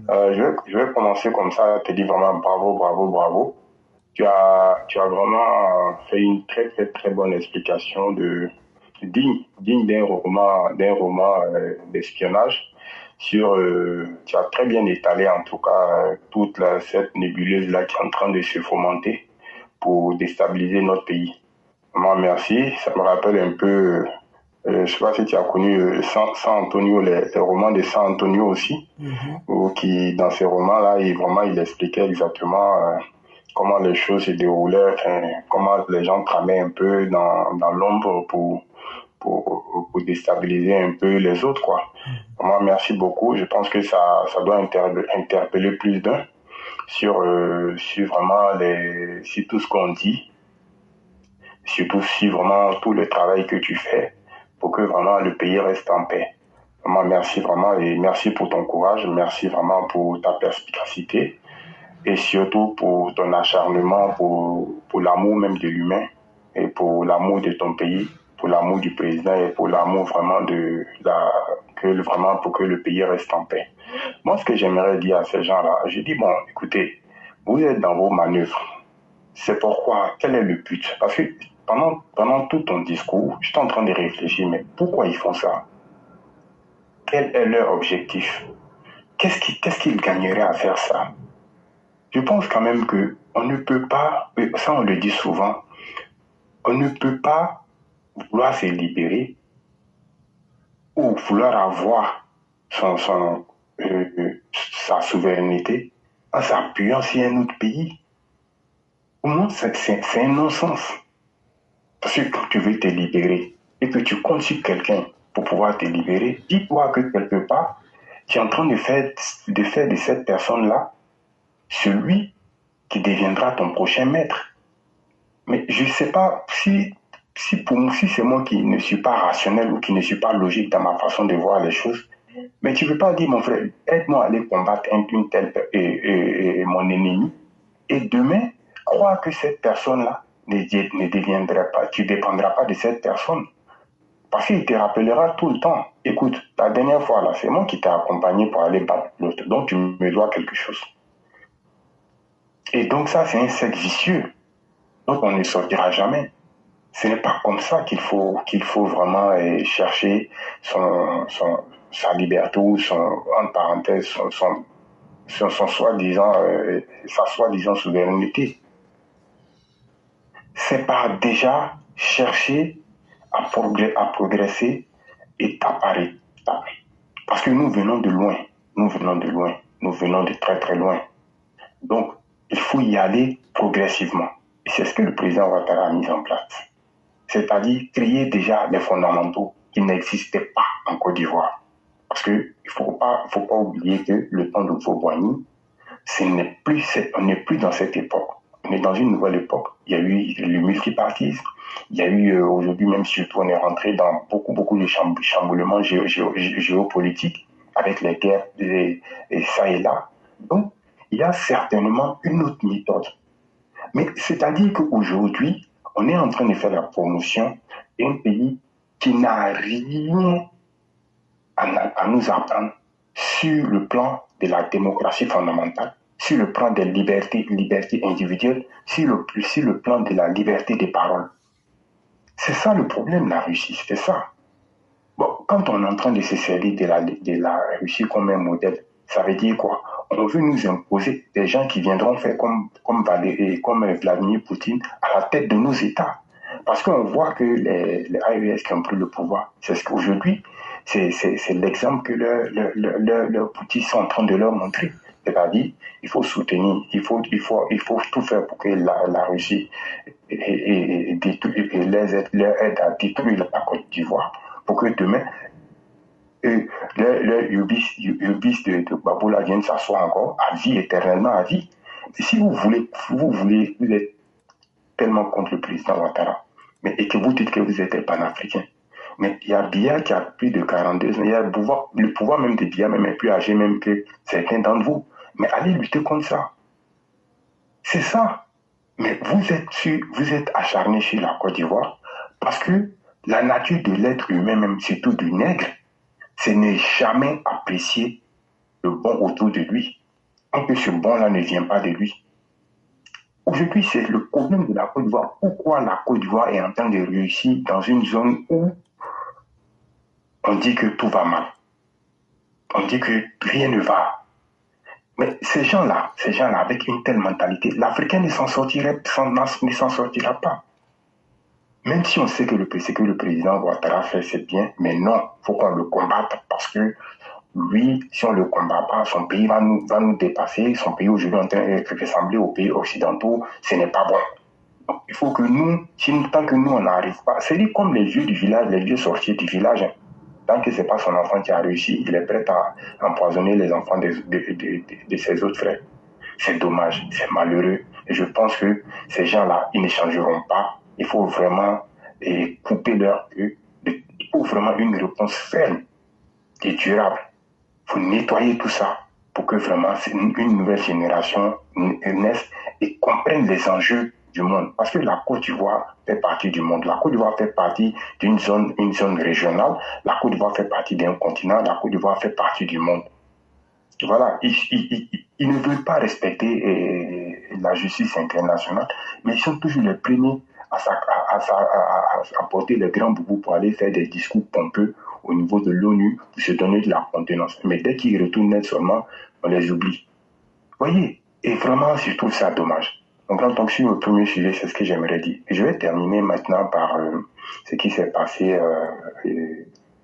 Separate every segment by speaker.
Speaker 1: Je vais commencer comme ça, te dire vraiment bravo, bravo, bravo. Tu as vraiment fait une très, très, très bonne explication digne d'un roman d'espionnage tu as très bien étalé en tout cas cette nébuleuse là qui est en train de se fomenter pour déstabiliser notre pays. Vraiment merci. Ça me rappelle un peu, je ne sais pas si tu as connu San Antonio, les romans de San Antonio aussi,
Speaker 2: Mhm.
Speaker 1: où qui dans ces romans-là, il expliquait exactement comment les choses se déroulaient, enfin, comment les gens tramaient un peu dans l'ombre pour déstabiliser un peu les autres, quoi. Vraiment, merci beaucoup. Je pense que ça doit interpeller plus d'un sur vraiment sur tout ce qu'on dit, surtout si vraiment tout le travail que tu fais pour que vraiment le pays reste en paix. Vraiment, merci vraiment et merci pour ton courage, merci vraiment pour ta perspicacité et surtout pour ton acharnement, pour l'amour même de l'humain et pour l'amour de ton pays, pour l'amour du président et pour l'amour vraiment vraiment pour que le pays reste en paix. Moi, ce que j'aimerais dire à ces gens-là, je dis, bon, écoutez, vous êtes dans vos manœuvres. C'est pourquoi, quel est le but? Parce que pendant tout ton discours, j'étais en train de réfléchir, mais pourquoi ils font ça? Quel est leur objectif? Qu'est-ce qu'ils gagneraient à faire ça? Je pense quand même que on ne peut pas, ça on le dit souvent, on ne peut pas vouloir se libérer ou vouloir avoir sa souveraineté en s'appuyant sur un autre pays. Au moins, c'est un non-sens. Parce que quand tu veux te libérer et que tu comptes sur quelqu'un pour pouvoir te libérer, dis-toi que quelque part, tu es en train de faire de cette personne-là celui qui deviendra ton prochain maître. Mais je ne sais pas si c'est moi qui ne suis pas rationnel ou qui ne suis pas logique dans ma façon de voir les choses. Mais tu ne veux pas dire, mon frère, aide-moi à aller combattre une telle mon ennemi. Et demain, crois que cette personne-là ne deviendra pas, tu ne dépendras pas de cette personne. Parce qu'il te rappellera tout le temps. Écoute, la dernière fois, là, c'est moi qui t'ai accompagné pour aller battre l'autre. Donc, tu me dois quelque chose. Et donc, ça, c'est un cercle vicieux. Donc, on ne sortira jamais. Ce n'est pas comme ça qu'il faut vraiment chercher sa liberté ou en parenthèse, son soi-disant, sa soi-disant souveraineté. C'est par déjà chercher à progresser étape par étape. Parce que nous venons de loin, nous venons de loin, nous venons de très très loin. Donc, il faut y aller progressivement. Et c'est ce que le président Ouattara a mis en place. C'est-à-dire créer déjà les fondamentaux qui n'existaient pas en Côte d'Ivoire. Parce qu'il ne faut pas oublier que le temps de Vauboigny, on n'est plus dans cette époque. On est dans une nouvelle époque. Il y a eu le multipartisme. Il y a eu aujourd'hui, même surtout, on est rentré dans beaucoup, beaucoup de chamboulements géopolitiques avec les guerres et ça et là. Donc, il y a certainement une autre méthode. Mais c'est-à-dire qu'aujourd'hui, on est en train de faire la promotion d'un pays qui n'a rien à nous apprendre sur le plan de la démocratie fondamentale, sur le plan des libertés individuelles, sur le plan de la liberté des paroles. C'est ça le problème, la Russie, c'est ça. Bon, quand on est en train de se servir de la Russie comme un modèle, ça veut dire quoi? On veut nous imposer des gens qui viendront faire comme Vladimir Poutine à la tête de nos États. Parce qu'on voit que les AES qui ont pris le pouvoir, c'est ce qu'aujourd'hui, c'est l'exemple que leurs petits sont en train de leur montrer. C'est-à-dire, il faut soutenir, il faut tout faire pour que la Russie leur aide à détruire la Côte d'Ivoire pour que demain, le Ubis de Baboula vienne s'asseoir encore à vie, éternellement à vie. Et si vous êtes tellement contre le président Ouattara, et que vous dites que vous êtes panafricain, mais il y a Biya qui a plus de 42 ans, il y a le pouvoir même de Biya même est plus âgé même que certains d'entre vous. Mais allez lutter contre ça. C'est ça. Mais vous êtes acharné sur la Côte d'Ivoire parce que la nature de l'être humain, même surtout du nègre, ce n'est jamais apprécier le bon autour de lui, tant que ce bon-là ne vient pas de lui. Aujourd'hui, c'est le problème de la Côte d'Ivoire. Pourquoi la Côte d'Ivoire est en train de réussir dans une zone où on dit que tout va mal? On dit que rien ne va. Mais ces gens-là, avec une telle mentalité, l'Africain ne s'en sortira pas. Même si on sait que ce que le président Ouattara fait, c'est bien, mais non, il faut qu'on le combatte parce que lui, si on ne le combat pas, son pays va nous dépasser. Son pays aujourd'hui est en train de ressembler aux pays occidentaux, ce n'est pas bon. Donc, il faut que nous, tant que nous, on n'arrive pas, c'est dit comme les vieux du village, les vieux sorciers du village. Hein. Tant que ce n'est pas son enfant qui a réussi, il est prêt à empoisonner les enfants de ses autres frères. C'est dommage, c'est malheureux. Et je pense que ces gens-là, ils ne changeront pas. Il faut vraiment couper leur queue. Il faut vraiment une réponse ferme et durable. Il faut nettoyer tout ça pour que vraiment une nouvelle génération naisse et comprenne les enjeux du monde. Parce que la Côte d'Ivoire fait partie du monde. La Côte d'Ivoire fait partie une zone régionale. La Côte d'Ivoire fait partie d'un continent. La Côte d'Ivoire fait partie du monde. Voilà, ils ne veulent pas respecter la justice internationale, mais ils sont toujours les premiers à porter les grands boubous pour aller faire des discours pompeux au niveau de l'ONU pour se donner de la contenance. Mais dès qu'ils retournent seulement, on les oublie. Vous voyez, et vraiment, je trouve ça dommage. Donc, en tant que sur le premier sujet, c'est ce que j'aimerais dire. Je vais terminer maintenant par ce qui s'est passé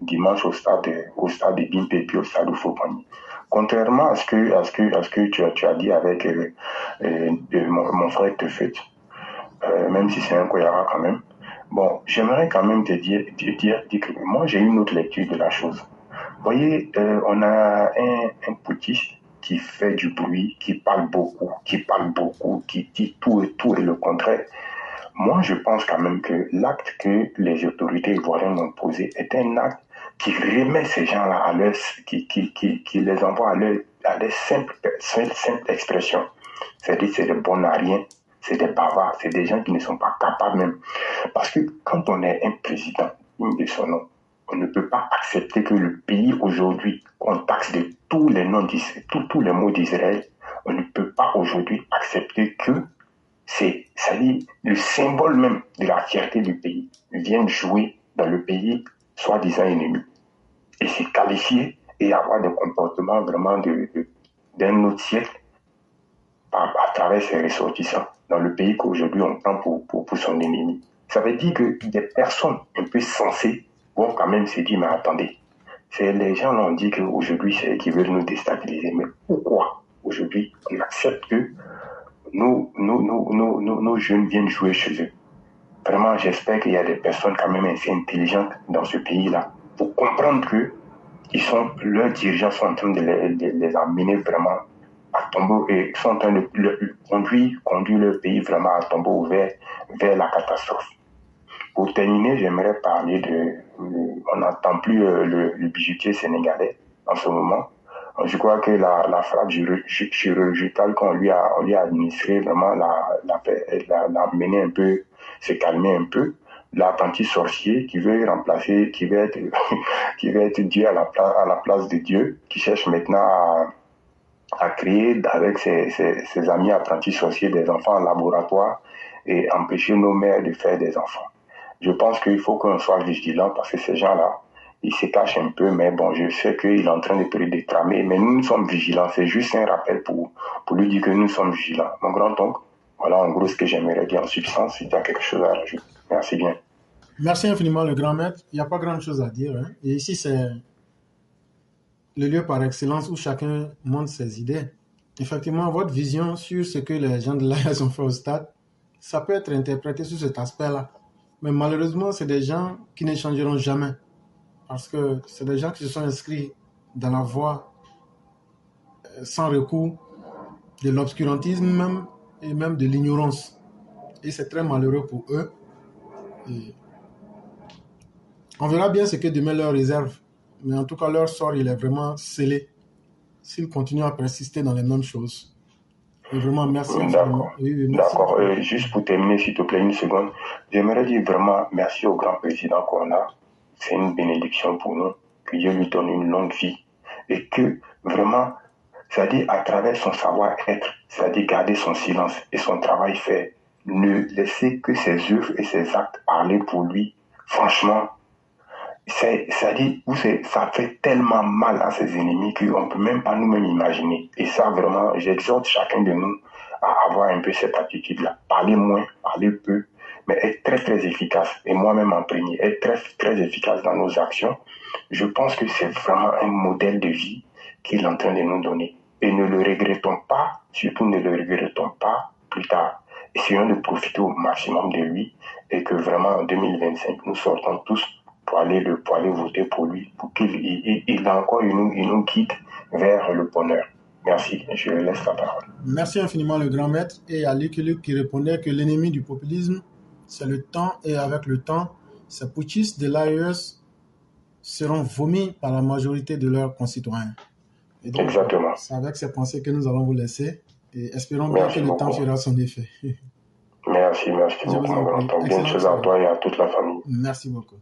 Speaker 1: dimanche au stade de Bimpe puis au stade de Fopani. Contrairement à ce que tu as dit avec mon frère Tefet, même si c'est un Koyara quand même, bon, j'aimerais quand même te dire que moi j'ai une autre lecture de la chose. Vous voyez, on a un poutiste qui fait du bruit, qui parle beaucoup, qui dit tout et le contraire. Moi, je pense quand même que l'acte que les autorités ivoiriennes ont posé est un acte qui remet ces gens-là à leur, qui les envoie à leur simple expression. C'est-à-dire c'est des bonariens, c'est des bavards, c'est des gens qui ne sont pas capables même. Parce que quand on est un président, digne de son nom, on ne peut pas accepter que le pays aujourd'hui, qu'on taxe de tous les noms tous les mots d'Israël, on ne peut pas aujourd'hui accepter que c'est-à-dire le symbole même de la fierté du pays vienne jouer dans le pays soi-disant ennemi et se qualifier et avoir des comportements vraiment d'un autre siècle à travers ses ressortissants dans le pays qu'aujourd'hui on prend pour son ennemi. Ça veut dire que des personnes un peu sensées vont quand même se dire, mais attendez, les gens l'ont dit qu'aujourd'hui c'est eux qui veulent nous déstabiliser, mais pourquoi aujourd'hui on accepte que nos jeunes viennent jouer chez eux? Vraiment, j'espère qu'il y a des personnes quand même assez intelligentes dans ce pays-là pour comprendre que leurs dirigeants sont en train de les amener vraiment à tomber et sont en train de conduire leur pays vraiment à tomber vers la catastrophe. Pour terminer, j'aimerais parler on n'entend plus le bijoutier sénégalais en ce moment. Je crois que la frappe chirurgicale qu'on lui a administrée vraiment l'a mené un peu, se calmer un peu. L'apprenti sorcier qui veut remplacer, qui veut être, qui veut être Dieu à la place de Dieu, qui cherche maintenant à créer avec ses amis apprentis sorciers des enfants en laboratoire et empêcher nos mères de faire des enfants. Je pense qu'il faut qu'on soit vigilant parce que ces gens-là, ils se cachent un peu, mais bon, je sais qu'il est en train de tramer, mais nous sommes vigilants. C'est juste un rappel pour lui dire que nous sommes vigilants. Mon grand-oncle, voilà en gros ce que j'aimerais dire en substance, si tu as quelque chose à rajouter. Merci bien.
Speaker 2: Merci infiniment, le grand maître. Il n'y a pas grand-chose à dire. Hein. Et ici, c'est le lieu par excellence où chacun montre ses idées. Effectivement, votre vision sur ce que les gens de l'AS ont fait au stade, ça peut être interprété sur cet aspect-là. Mais malheureusement, c'est des gens qui ne changeront jamais. Parce que c'est des gens qui se sont inscrits dans la voie sans recours de l'obscurantisme même, et même de l'ignorance. Et c'est très malheureux pour eux. Et on verra bien ce que demain leur réserve. Mais en tout cas, leur sort, il est vraiment scellé s'ils continuent à persister dans les mêmes choses. Et vraiment, merci infiniment.
Speaker 1: D'accord. Oui, merci. D'accord. Juste pour terminer, s'il te plaît, une seconde. J'aimerais dire vraiment merci au grand président qu'on a. C'est une bénédiction pour nous. Que Dieu lui donne une longue vie. Et que vraiment, c'est-à-dire à travers son savoir-être, c'est-à-dire garder son silence et son travail fait, ne laisser que ses œuvres et ses actes parler pour lui. Franchement, c'est-à-dire, ça fait tellement mal à ses ennemis qu'on ne peut même pas nous-mêmes imaginer. Et ça, vraiment, j'exhorte chacun de nous à avoir un peu cette attitude-là. Parler moins, parler peu, mais être très, très efficace. Et moi-même en premier, être très, très efficace dans nos actions. Je pense que c'est vraiment un modèle de vie qu'il est en train de nous donner. Et ne le regrettons pas, surtout ne le regrettons pas plus tard. Essayons de profiter au maximum de lui et que vraiment en 2025, nous sortons tous pour aller voter pour lui, pour qu'il encore il nous guide vers le bonheur. Merci, je laisse la parole.
Speaker 2: Merci infiniment le grand maître. Et à Lucky Luke qui répondait que l'ennemi du populisme, c'est le temps, et avec le temps, ces putschistes de l'AES seront vomis par la majorité de leurs concitoyens. Et donc,
Speaker 1: exactement.
Speaker 2: C'est avec ces pensées que nous allons vous laisser et espérons bien que le temps fera son effet.
Speaker 1: Merci beaucoup, mon grand. Bonne chose à toi et à toute la famille.
Speaker 2: Merci beaucoup.